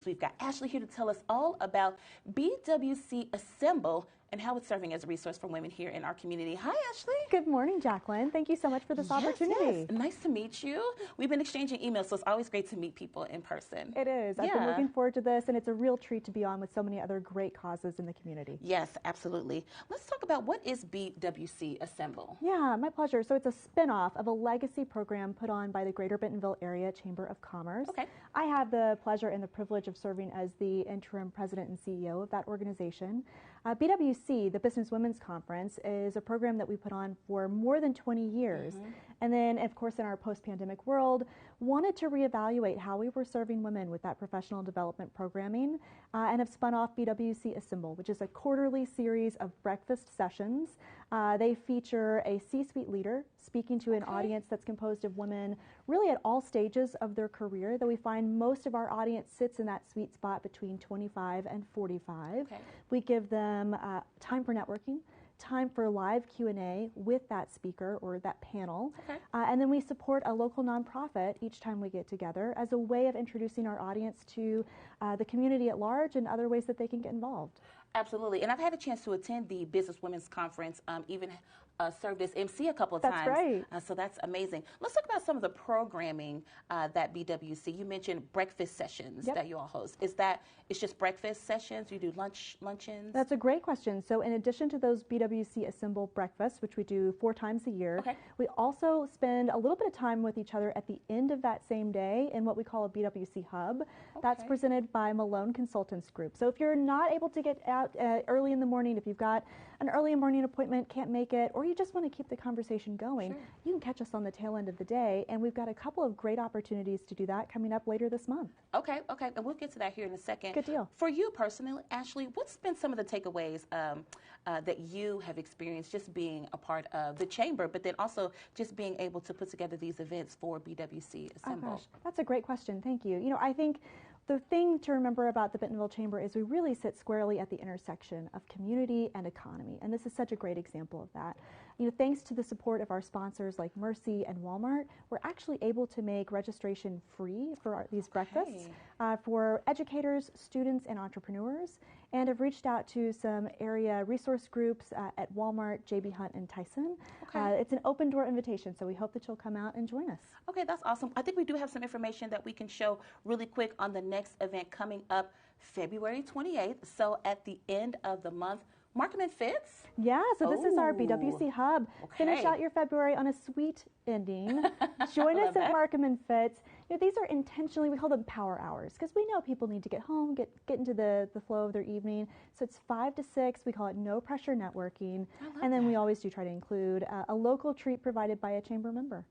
We've got Ashley here to tell us all about BWC Assemble and how it's serving as a resource for women here in our community. Hi, Ashley. Good morning, Jacqueline. Thank you so much for this opportunity. Yes. Nice to meet you. We've been exchanging emails, so it's always great to meet people in person. It is. I've been looking forward to this, and it's a real treat to be on with so many other great causes in the community. Yes, absolutely. Let's talk about what is BWC Assemble. Yeah, my pleasure. So it's a spinoff of a legacy program put on by the Greater Bentonville Area Chamber of Commerce. Okay. I have the pleasure and the privilege of serving as the interim president and CEO of that organization. BWC, the Business Women's Conference, is a program that we put on for more than 20 years. And then, of course, in our post-pandemic world, wanted to reevaluate how we were serving women with that professional development programming and have spun off BWC Assemble, which is a quarterly series of breakfast sessions. They feature a C-suite leader speaking to an audience that's composed of women really at all stages of their career, though we find most of our audience sits in that sweet spot between 25 and 45. We give them time for networking, time for live Q&A with that speaker or that panel. And then we support a local nonprofit each time we get together as a way of introducing our audience to the community at large and other ways that they can get involved. Absolutely. And I've had a chance to attend the Business Women's Conference, even served as MC a couple of times. That's right. So that's amazing. Let's talk about some of the programming that BWC, you mentioned breakfast sessions that you all host. It's just breakfast sessions? You do luncheons? That's a great question. So in addition to those BWC Assemble breakfasts, which we do 4 times a year, we also spend a little bit of time with each other at the end of that same day in what we call a BWC Hub. That's presented by Malone Consultants Group. So if you're not able to get out early in the morning, if you've got an early morning appointment, can't make it, or you just want to keep the conversation going, you can catch us on the tail end of the day, and we've got a couple of great opportunities to do that coming up later this month. Okay, and we'll get to that here in a second. Good deal. For you personally, Ashley, what's been some of the takeaways that you have experienced just being a part of the chamber, but then also just being able to put together these events for BWC Assemble? Oh gosh, that's a great question. Thank you. You know, I think the thing to remember about the Bentonville Chamber is we really sit squarely at the intersection of community and economy, and this is such a great example of that. You know, thanks to the support of our sponsors like Mercy and Walmart, we're actually able to make registration free for these breakfasts for educators, students, and entrepreneurs, and have reached out to some area resource groups at Walmart, JB Hunt, and Tyson. It's an open door invitation, so we hope that you'll come out and join us. Okay, that's awesome. I think we do have some information that we can show really quick on the next event coming up February 28th. So at the end of the month, mark them and fits? Yeah, so this is our BWC Hub. Finish out your February on a sweet ending. Join us at Markham and Fitz. You know, these are intentionally, we call them power hours, because we know people need to get home, get into the flow of their evening. So it's 5 to 6. We call it no pressure networking. And then we always do try to include a local treat provided by a chamber member.